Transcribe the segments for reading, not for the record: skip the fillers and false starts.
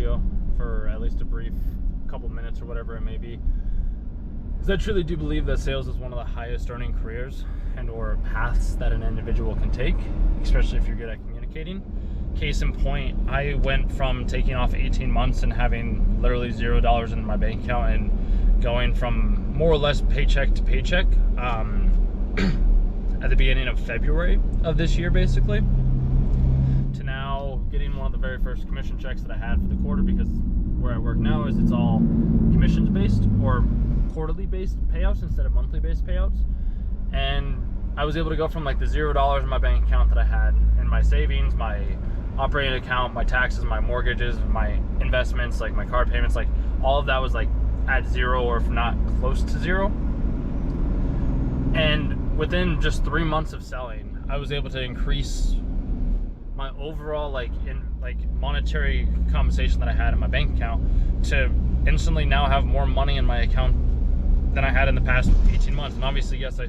video for at least a brief couple minutes or whatever it may be, is I truly do believe that sales is one of the highest earning careers and or paths that an individual can take, especially if you're good at communicating. Case in point, I went from taking off 18 months and having literally $0 in my bank account and going from more or less paycheck to paycheck at the beginning of February of this year, basically, to now getting one of the very first commission checks that I had for the quarter, because where I work now is it's all commissions based or quarterly based payouts instead of monthly based payouts. And I was able to go from like the $0 in my bank account that I had in my savings, my operating account, my taxes, my mortgages, my investments, like my car payments, like all of that was like at zero or if not close to zero. And within just 3 months of selling, I was able to increase my overall monetary compensation that I had in my bank account to instantly now have more money in my account than I had in the past 18 months. And obviously, yes,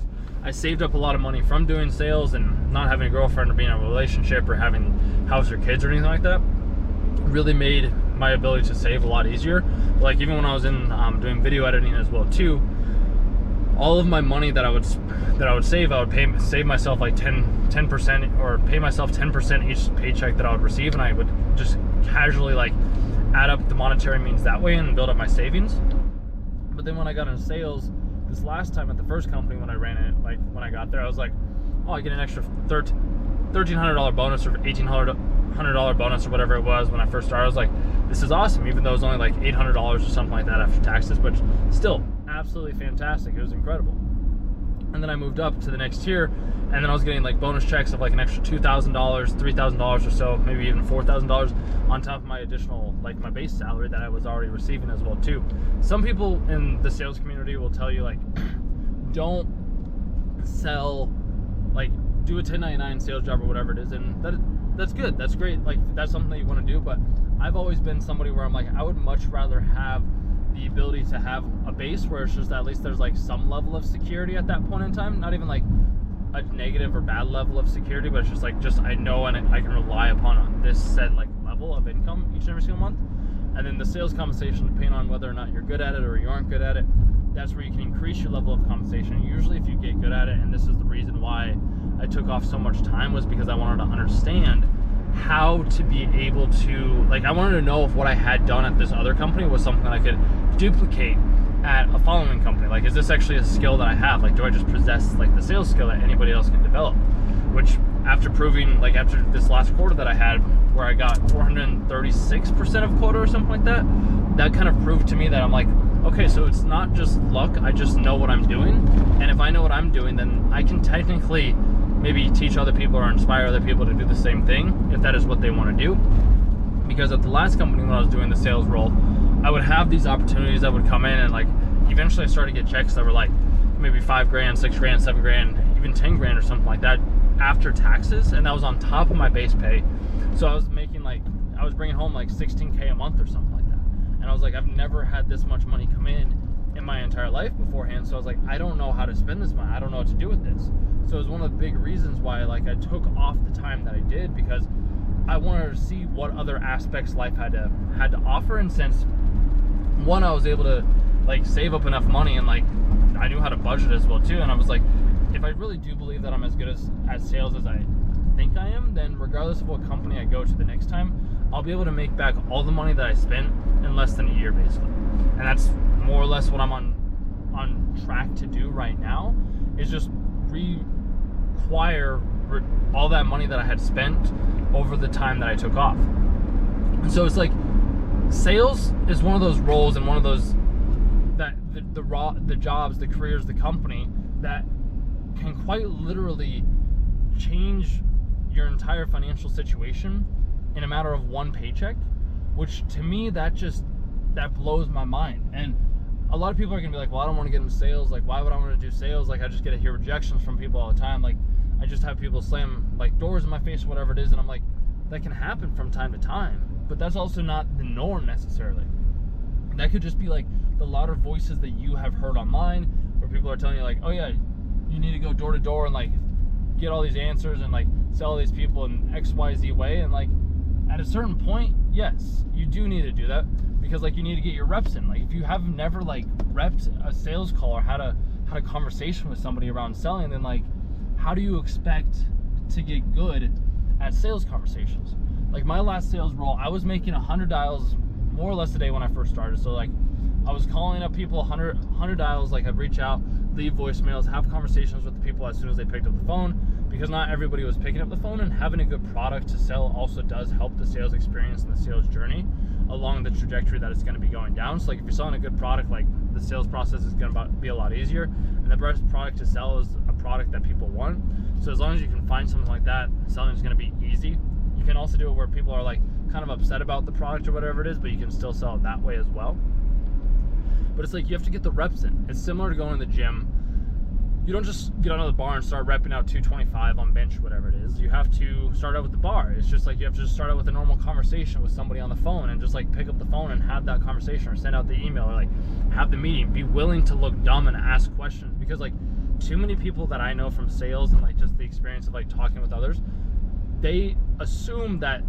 I saved up a lot of money from doing sales and not having a girlfriend or being in a relationship or having house or kids or anything like that. Really made my ability to save a lot easier. Like even when I was in doing video editing as well too, all of my money that I would save, I would save myself like 10% or pay myself 10% each paycheck that I would receive, and I would just casually like add up the monetary means that way and build up my savings. But then when I got into sales this last time at the first company, when I ran it, like when I got there, I was like, oh, I get an extra $1,300 bonus or $1,800 bonus or whatever it was when I first started. I was like, this is awesome, even though it was only like $800 or something like that after taxes, but still absolutely fantastic. It was incredible. And then I moved up to the next tier, and then I was getting like bonus checks of like an extra $2,000, $3,000 or so, maybe even $4,000 on top of my additional, like my base salary that I was already receiving as well too. Some people in the sales community will tell you like, don't sell, like do a 1099 sales job or whatever it is, and that's good, that's great, like that's something that you want to do. But I've always been somebody where I'm like, I would much rather have the ability to have a base where it's just at least there's like some level of security at that point in time, not even like a negative or bad level of security, but it's just like, I know and I can rely upon this said like level of income each and every single month. And then the sales compensation, depending on whether or not you're good at it or you aren't good at it, that's where you can increase your level of compensation. Usually if you get good at it, and this is the reason why I took off so much time, was because I wanted to understand how to be able to, like, I wanted to know if what I had done at this other company was something that I could duplicate at a following company. Like, is this actually a skill that I have? Like, do I just possess like the sales skill that anybody else can develop? Which after proving, like after this last quarter that I had where I got 436% of quota or something like that, that kind of proved to me that I'm like, okay, so it's not just luck, I just know what I'm doing. And if I know what I'm doing, then I can technically maybe teach other people or inspire other people to do the same thing if that is what they want to do. Because at the last company, when I was doing the sales role, I would have these opportunities that would come in, and like eventually I started to get checks that were like maybe $5,000, $6,000, $7,000, even $10,000 or something like that after taxes, and that was on top of my base pay. So I was making like, I was bringing home like $16K a month or something like that. And I was like, I've never had this much money come in my entire life beforehand. So I was like, I don't know how to spend this money. I don't know what to do with this. So it was one of the big reasons why like I took off the time that I did, because I wanted to see what other aspects life had to offer. And since one, I was able to like save up enough money, and like I knew how to budget as well too. And I was like, if I really do believe that I'm as good at sales as I think I am, then regardless of what company I go to the next time, I'll be able to make back all the money that I spent in less than a year, basically. And that's more or less what I'm on track to do right now, is just require all that money that I had spent over the time that I took off. And so it's like, sales is one of those roles and one of those that the jobs, the careers, the company that can quite literally change your entire financial situation in a matter of one paycheck, which to me, that blows my mind. And a lot of people are gonna be like, well, I don't want to get into sales. Like, why would I want to do sales? Like, I just get to hear rejections from people all the time. Like, I just have people slam like doors in my face or whatever it is. And I'm like, that can happen from time to time, but that's also not the norm necessarily. That could just be like the louder voices that you have heard online, where people are telling you like, oh yeah, you need to go door to door and like get all these answers and like sell all these people in XYZ way. And like, At a certain point, yes, you do need to do that, because like you need to get your reps in. Like if you have never like repped a sales call or had a conversation with somebody around selling, then like how do you expect to get good at sales conversations? Like my last sales role, I was making 100 dials more or less a day when I first started. So like I was calling up people 100 dials. Like I'd reach out, leave voicemails, have conversations with the people as soon as they picked up the phone, because not everybody was picking up the phone. And having a good product to sell also does help the sales experience and the sales journey along the trajectory that it's going to be going down. So like if you're selling a good product, like the sales process is going to be a lot easier, and the best product to sell is a product that people want. So as long as you can find something like that, selling is going to be easy. You can also do it where people are like kind of upset about the product or whatever it is, but you can still sell it that way as well. But it's like you have to get the reps in. It's similar to going to the gym. You don't just get out of the bar and start repping out 225 on bench, whatever it is. You have to start out with the bar. It's just like you have to just start out with a normal conversation with somebody on the phone, and just like pick up the phone and have that conversation, or send out the email, or like have the meeting. Be willing to look dumb and ask questions, because like too many people that I know from sales and like just the experience of like talking with others, they assume that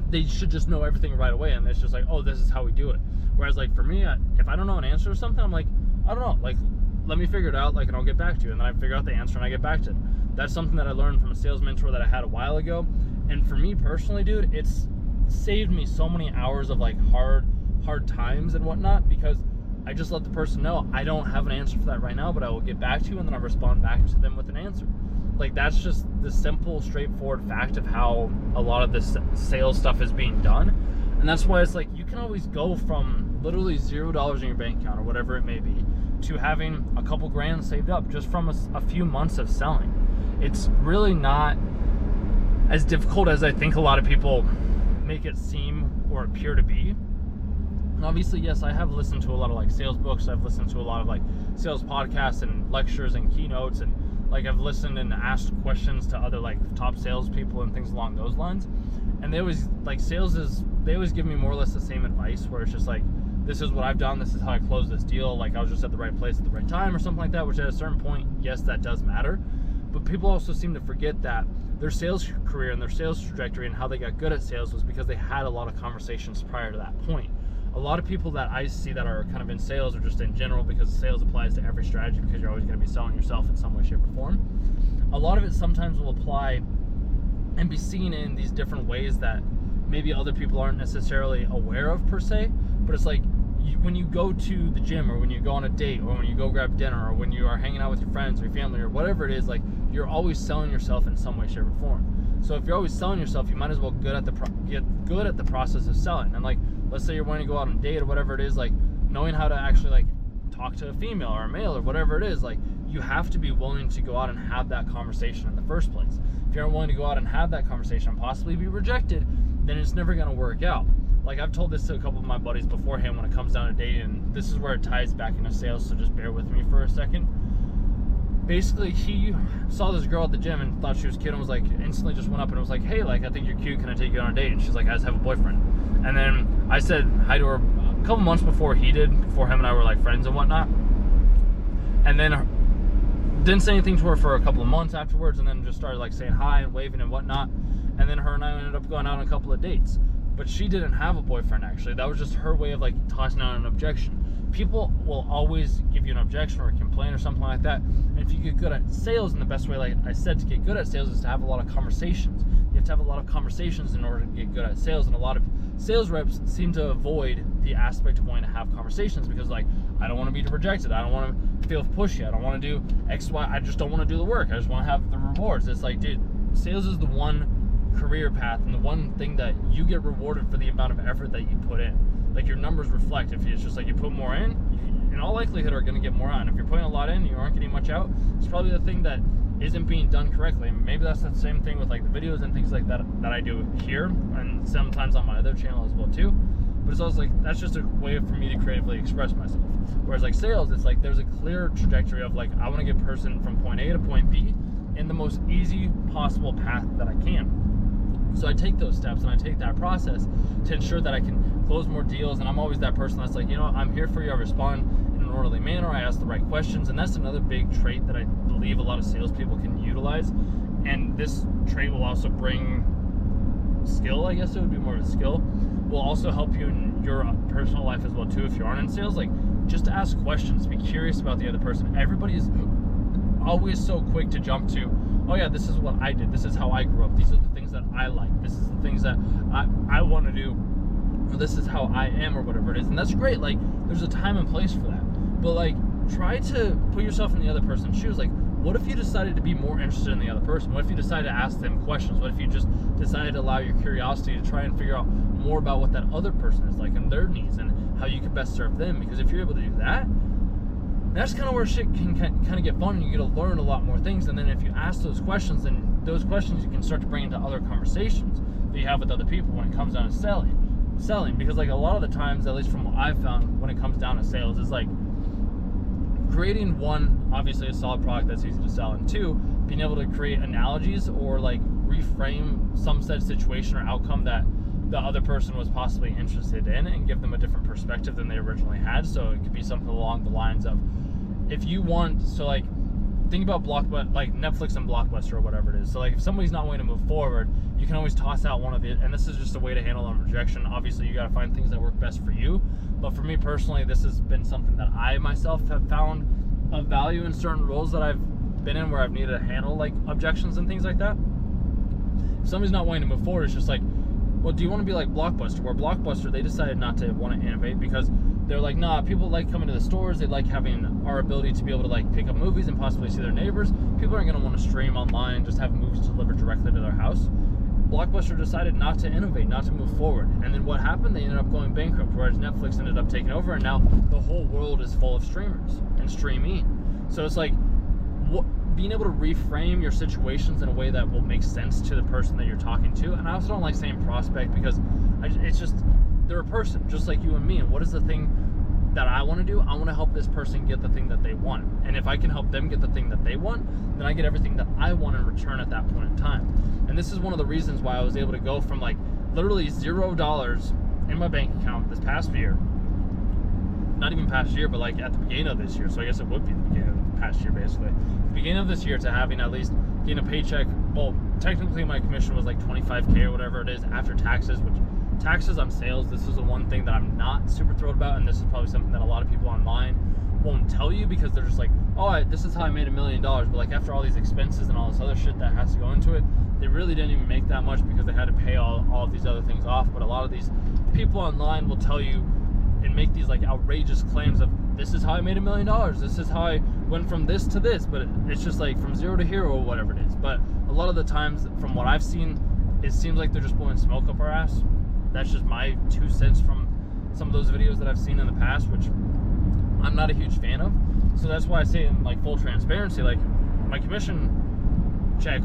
they should just know everything right away, and it's just like, oh, this is how we do it. Whereas like for me, if I don't know an answer or something, I'm like, I don't know, like let me figure it out, like, and I'll get back to you. And then I figure out the answer and I get back to it. That's something that I learned from a sales mentor that I had a while ago. And for me personally, dude, it's saved me so many hours of like hard times and whatnot, because I just let the person know I don't have an answer for that right now, but I will get back to you, and then I respond back to them with an answer. Like that's just the simple, straightforward fact of how a lot of this sales stuff is being done. And that's why it's like you can always go from literally $0 in your bank account or whatever it may be to having a couple grand saved up just from a few months of selling. It's really not as difficult as I think a lot of people make it seem or appear to be. And obviously, yes, I have listened to a lot of like sales books. I've listened to a lot of like sales podcasts and lectures and keynotes, and like I've listened and asked questions to other like top salespeople and things along those lines. And they always like they always give me more or less the same advice, where it's just like, this is what I've done, this is how I closed this deal, like I was just at the right place at the right time or something like that, which at a certain point, yes, that does matter. But people also seem to forget that their sales career and their sales trajectory and how they got good at sales was because they had a lot of conversations prior to that point. A lot of people that I see that are kind of in sales, or just in general, because sales applies to every strategy, because you're always going to be selling yourself in some way, shape, or form. A lot of it sometimes will apply and be seen in these different ways that maybe other people aren't necessarily aware of per se. But it's like when you go to the gym, or when you go on a date, or when you go grab dinner, or when you are hanging out with your friends or your family or whatever it is, like you're always selling yourself in some way, shape, or form. So if you're always selling yourself, you might as well get good at the process of selling. And like, let's say you're wanting to go out on a date or whatever it is, like knowing how to actually like talk to a female or a male or whatever it is, like you have to be willing to go out and have that conversation in the first place. If you're not willing to go out and have that conversation and possibly be rejected, then it's never going to work out. Like I've told this to a couple of my buddies beforehand when it comes down to dating, and this is where it ties back into sales, so just bear with me for a second. Basically, he saw this girl at the gym and thought she was cute, and was like, instantly just went up and was like, hey, like I think you're cute, can I take you on a date? And she's like, I just have a boyfriend. And then I said hi to her a couple months before him and I were like friends and whatnot. And then didn't say anything to her for a couple of months afterwards, and then just started like saying hi and waving and whatnot. And then her and I ended up going out on a couple of dates. But she didn't have a boyfriend, actually. That was just her way of like tossing out an objection. People will always give you an objection or a complaint or something like that. And if you get good at sales, and the best way, like I said, to get good at sales is to have a lot of conversations. You have to have a lot of conversations in order to get good at sales. And a lot of sales reps seem to avoid the aspect of wanting to have conversations, because like, I don't want to be rejected. I don't want to feel pushy. I don't want to do X, Y. I just don't want to do the work. I just want to have the rewards. It's like, dude, sales is the one career path and the one thing that you get rewarded for the amount of effort that you put in. Like your numbers reflect. If it's just like you put more in all likelihood are going to get more out. And if you're putting a lot in and you aren't getting much out, it's probably the thing that isn't being done correctly. And maybe that's the same thing with like the videos and things like that I do here, and sometimes on my other channel as well too. But it's also like, that's just a way for me to creatively express myself. Whereas like sales, it's like there's a clear trajectory of like, I want to get a person from point A to point B in the most easy possible path that I can. So I take those steps and I take that process to ensure that I can close more deals. And I'm always that person that's like, you know, I'm here for you. I respond in an orderly manner. I ask the right questions. And that's another big trait that I believe a lot of salespeople can utilize. And this trait will also bring skill, I guess it would be more of a skill, will also help you in your personal life as well too. If you aren't in sales, like, just ask questions, be curious about the other person. Everybody is always so quick to jump to, oh yeah, this is what I did, this is how I grew up, these are the things that I like, this is the things that I want to do, or this is how I am, or whatever it is. And that's great. Like, there's a time and place for that, but like, try to put yourself in the other person's shoes. Like, what if you decided to be more interested in the other person? What if you decided to ask them questions? What if you just decided to allow your curiosity to try and figure out more about what that other person is like and their needs and how you could best serve them? Because if you're able to do that, that's kind of where shit can kind of get fun, and you get to learn a lot more things. And then if you ask those questions, then those questions you can start to bring into other conversations that you have with other people when it comes down to selling. Because like, a lot of the times, at least from what I've found when it comes down to sales, is like creating, one, obviously a solid product that's easy to sell, and two, being able to create analogies or like reframe some said situation or outcome that the other person was possibly interested in, and give them a different perspective than they originally had. So it could be something along the lines of, if you want, so like, think about Blockbuster, like Netflix and Blockbuster or whatever it is. So like, if somebody's not willing to move forward, you can always toss out one of it, and this is just a way to handle them rejection. Obviously, you got to find things that work best for you. But for me personally, this has been something that I myself have found of value in certain roles that I've been in, where I've needed to handle like objections and things like that. If somebody's not willing to move forward, it's just like, well, do you want to be like Blockbuster? Where Blockbuster, they decided not to want to innovate because they're like, nah, people like coming to the stores. They like having our ability to be able to like pick up movies and possibly see their neighbors. People aren't going to want to stream online and just have movies delivered directly to their house. Blockbuster decided not to innovate, not to move forward. And then what happened? They ended up going bankrupt, whereas Netflix ended up taking over, and now the whole world is full of streamers and streaming. So it's like, being able to reframe your situations in a way that will make sense to the person that you're talking to. And I also don't like saying prospect, because it's just, they're a person just like you and me. And what is the thing that I want to do? I want to help this person get the thing that they want. And if I can help them get the thing that they want, then I get everything that I want in return at that point in time. And this is one of the reasons why I was able to go from like literally $0 in my bank account this past year, not even past year, but like at the beginning of this year. So I guess it would be the beginning of the past year, basically. The beginning of this year, to having at least getting a paycheck. Well, technically my commission was like $25K or whatever it is after taxes, which taxes on sales, this is the one thing that I'm not super thrilled about. And this is probably something that a lot of people online won't tell you, because they're just like, oh, this is how I made $1 million. But like, after all these expenses and all this other shit that has to go into it, they really didn't even make that much, because they had to pay all of these other things off. But a lot of these people online will tell you and make these like outrageous claims of, this is how I made $1 million, this is how I went from this to this, but it's just like from zero to hero or whatever it is. But a lot of the times, from what I've seen, it seems like they're just blowing smoke up our ass. That's just my 2 cents from some of those videos that I've seen in the past, which I'm not a huge fan of. So that's why I say, in like full transparency, like my commission check,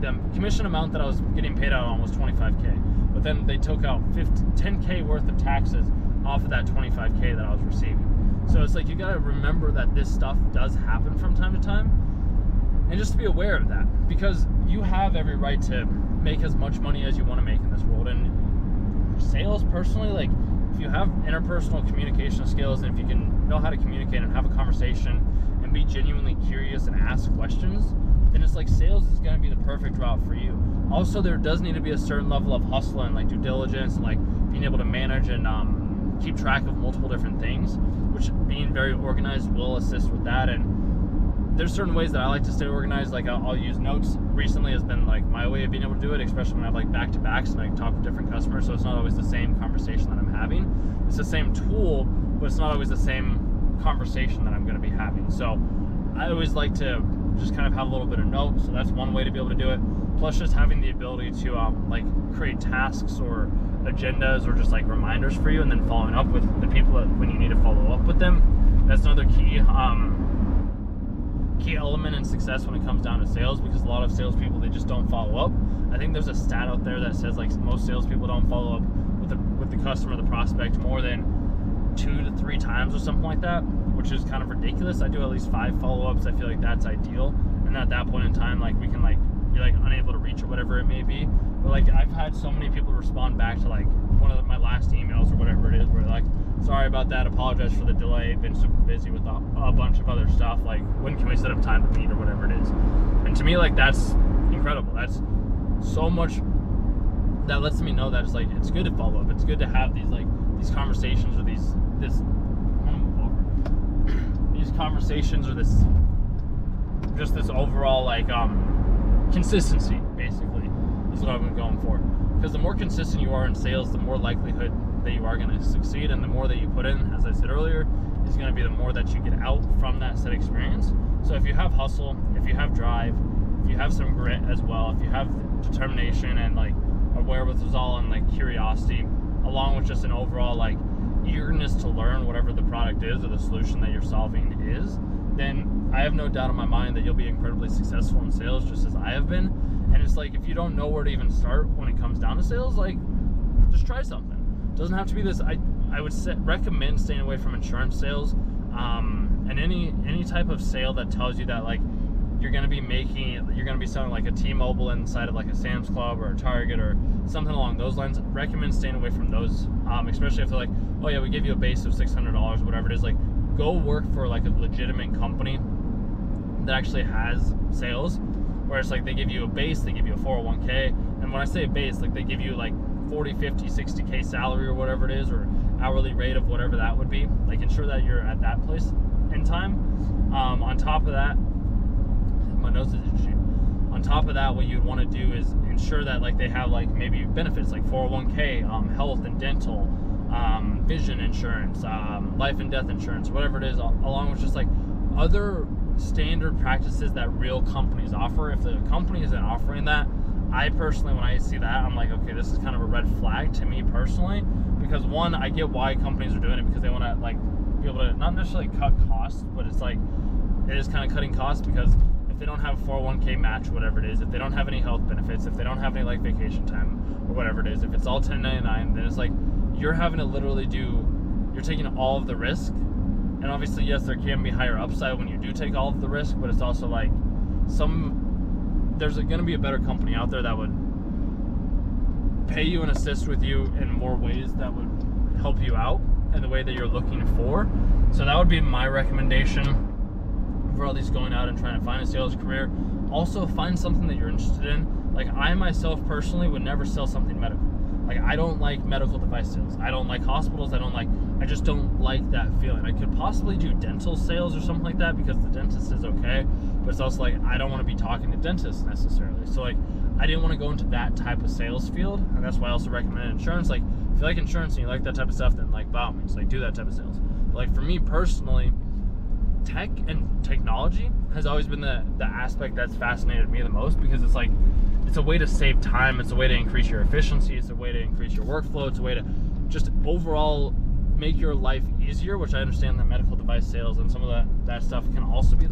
the commission amount that I was getting paid out on was $25K, but then they took out $10K worth of taxes off of that $25K that I was receiving. So it's like, you gotta remember that this stuff does happen from time to time, and just to be aware of that, because you have every right to make as much money as you want to make in this world. And sales, personally, like, if you have interpersonal communication skills, and if you can know how to communicate and have a conversation and be genuinely curious and ask questions, then it's like, sales is going to be the perfect route for you. Also, there does need to be a certain level of hustle and like due diligence, and like being able to manage and keep track of multiple different things, which being very organized will assist with that. And there's certain ways that I like to stay organized. Like, I'll use notes. Recently has been like my way of being able to do it, especially when I have like back-to-backs and I talk with different customers. So it's not always the same conversation that I'm having. It's the same tool, but it's not always the same conversation that I'm going to be having. So I always like to just kind of have a little bit of notes. So that's one way to be able to do it. Plus, just having the ability to like create tasks or agendas or just like reminders for you, and then following up with the people that, when you need to follow up with them. That's another key element in success when it comes down to sales, because a lot of salespeople, they just don't follow up. I think there's a stat out there that says like most salespeople don't follow up with the customer, the prospect, more than 2 to 3 times or something like that, which is kind of ridiculous. I do at least 5 follow-ups. I feel like that's ideal, and at that point in time, like, we can like be like unable to reach or whatever it may be. But like, I've had so many people respond back to like one of my last emails or whatever it is, where like, sorry about that, apologize for the delay, been super busy with a bunch of other stuff, like, when can we set up time to meet or whatever it is. And to me, like, that's incredible. That's so much that lets me know that it's like, it's good to follow up. It's good to have these conversations, or these conversations, or this overall like consistency, basically, is what I'm going for. Because the more consistent you are in sales, the more likelihood that you are going to succeed, and the more that you put in, as I said earlier, is going to be the more that you get out from that set experience. So if you have hustle, if you have drive, if you have some grit as well, if you have determination and like a wherewithal and like curiosity, along with just an overall like eagerness to learn whatever the product is or the solution that you're solving is, then I have no doubt in my mind that you'll be incredibly successful in sales, just as I have been. And it's like, if you don't know where to even start when it comes down to sales, like, just try something. It doesn't have to be this. I would recommend staying away from insurance sales, and any type of sale that tells you that like you're going to be selling like a T-Mobile inside of like a Sam's Club or a Target or something along those lines. Recommend staying away from those, especially if they're like, oh yeah, we give you a base of $600, whatever it is. Like, go work for like a legitimate company that actually has sales, where it's like they give you a base, they give you a 401k, and when I say base, like they give you like 40, 50, 60k salary or whatever it is, or hourly rate of whatever that would be. Like, ensure that you're at that place in time. On top of that, my nose is itchy. On top of that, what you'd want to do is ensure that like they have like maybe benefits like 401k, health and dental, vision insurance, life and death insurance, whatever it is, along with just like other standard practices that real companies offer. If the company isn't offering that, I personally, when I see that, I'm like, okay, this is kind of a red flag to me personally, because one, I get why companies are doing it, because they want to like be able to not necessarily cut costs, but it's like, it is kind of cutting costs, because if they don't have a 401k match, whatever it is, if they don't have any health benefits, if they don't have any like vacation time or whatever it is, if it's all 1099, then it's like, you're having to literally you're taking all of the risk. And obviously, yes, there can be higher upside when you do take all of the risk, but it's also like there's going to be a better company out there that would pay you and assist with you in more ways that would help you out in the way that you're looking for. So that would be my recommendation for at least going out and trying to find a sales career. Also, find something that you're interested in. Like, I myself personally would never sell something medical. Like, I don't like medical device sales. I don't like hospitals. I just don't like that feeling. I could possibly do dental sales or something like that, because the dentist is okay, but it's also like, I don't want to be talking to dentists necessarily. So like, I didn't want to go into that type of sales field, and that's why I also recommend insurance. Like, if you like insurance and you like that type of stuff, then like, by all means, like, do that type of sales. But like, for me personally, tech and technology has always been the aspect that's fascinated me the most, because it's like, it's a way to save time, it's a way to increase your efficiency, it's a way to increase your workflow, it's a way to just overall make your life easier, which I understand that medical device sales and some of that stuff can also be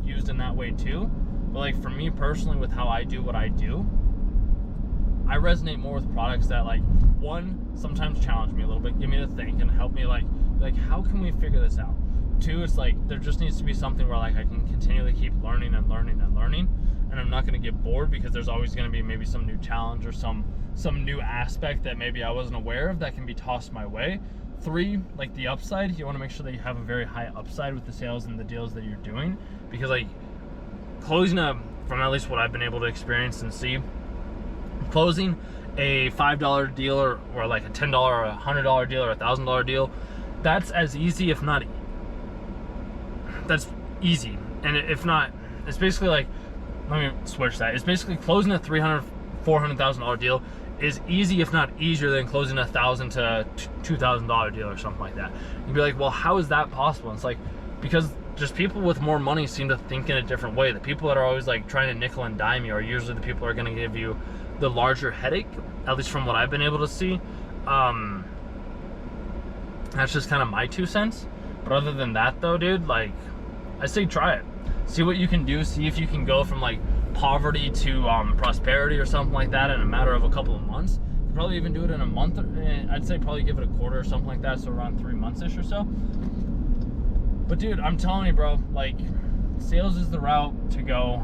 used in that way too. But like, for me personally, with how I do what I do, I resonate more with products that like, one, sometimes challenge me a little bit, get me to think and help me like how can we figure this out? Two, it's like, there just needs to be something where like I can continually keep learning and learning and learning, and I'm not going to get bored, because there's always going to be maybe some new challenge or some new aspect that maybe I wasn't aware of that can be tossed my way. Three, like the upside, you want to make sure that you have a very high upside with the sales and the deals that you're doing, because like closing from at least what I've been able to experience and see, closing a $5 deal or like a $10 or a $100 deal or a $1,000 deal, that's as easy, if not, that's easy. And if not, it's basically like, let me switch that. It's basically closing a $300,000, $400,000 deal is easy, if not easier, than closing a $1,000 to $2,000 deal or something like that. You'd be like, well, how is that possible? And it's like, because just people with more money seem to think in a different way. The people that are always like trying to nickel and dime you are usually the people who are going to give you the larger headache, at least from what I've been able to see. That's just kind of my 2 cents. But other than that though, dude, like, I say try it. See what you can do. See if you can go from like poverty to prosperity or something like that in a matter of a couple of months. You probably even do it in a month. I'd say probably give it a quarter or something like that, so around 3 months-ish or so. But dude, I'm telling you, bro, like, sales is the route to go.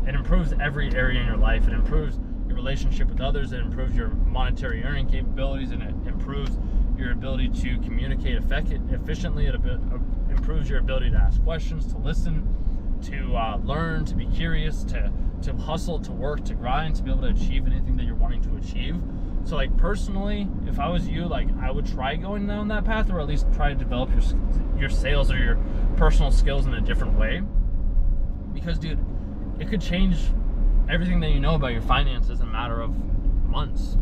It improves every area in your life. It improves your relationship with others. It improves your monetary earning capabilities, and it improves your ability to communicate efficiently. It improves your ability to ask questions, to listen, to learn, to be curious, to to hustle, to work, to grind, to be able to achieve anything that you're wanting to achieve. So like personally, if I was you, like I would try going down that path, or at least try to develop your sales or your personal skills in a different way. Because dude, it could change everything that you know about your finances in a matter of months.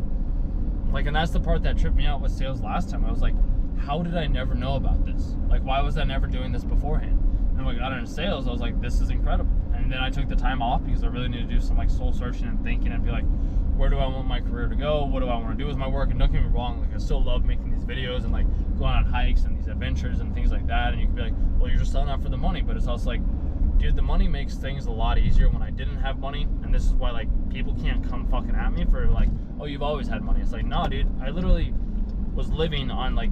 Like, and that's the part that tripped me out with sales last time. I was like, how did I never know about this? Like, why was I never doing this beforehand? And when I got into sales, I was like, this is incredible. And then I took the time off because I really need to do some like soul searching and thinking and be like, where do I want my career to go? What do I want to do with my work? And don't get me wrong, like I still love making these videos and like going on hikes and these adventures and things like that. And you can be like, well, you're just selling out for the money. But it's also like, dude, the money makes things a lot easier when I didn't have money. And this is why like people can't come fucking at me for like, oh, you've always had money. It's like, no, dude, I literally was living on like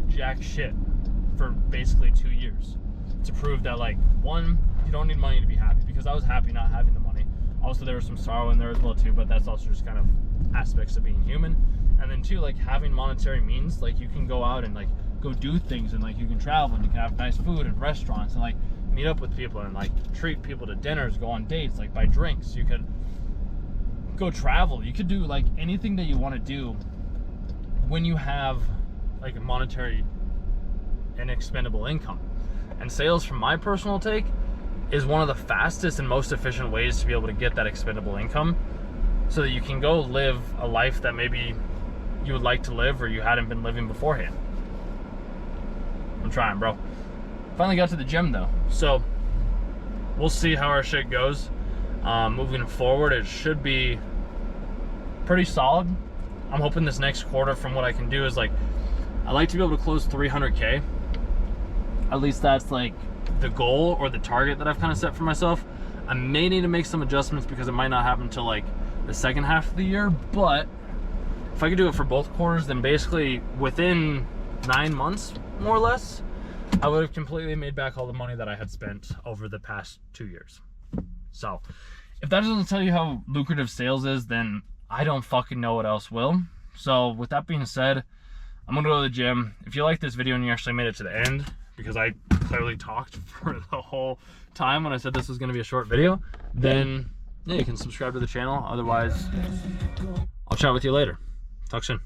jack shit for basically 2 years to prove that like, one, you don't need money to be happy, because I was happy not having the money. Also, there was some sorrow in there as well too, but that's also just kind of aspects of being human. And then two, like having monetary means, like you can go out and like go do things, and like you can travel and you can have nice food and restaurants and like meet up with people and like treat people to dinners, go on dates, like buy drinks. You could go travel. You could do like anything that you want to do when you have like a monetary and expendable income. And sales, from my personal take, is one of the fastest and most efficient ways to be able to get that expendable income, so that you can go live a life that maybe you would like to live or you hadn't been living beforehand. I'm trying, bro. Finally got to the gym though, so we'll see how our shit goes. Moving forward, it should be pretty solid. I'm hoping this next quarter, from what I can do, is like, I like to be able to close 300K. At least that's like the goal or the target that I've kind of set for myself. I may need to make some adjustments because it might not happen until like the second half of the year, but if I could do it for both quarters, then basically within 9 months, more or less, I would have completely made back all the money that I had spent over the past 2 years. So if that doesn't tell you how lucrative sales is, then I don't fucking know what else will. So with that being said, I'm gonna go to the gym. If you like this video and you actually made it to the end, because I clearly talked for the whole time when I said this was gonna be a short video, then yeah, you can subscribe to the channel. Otherwise, I'll chat with you later. Talk soon.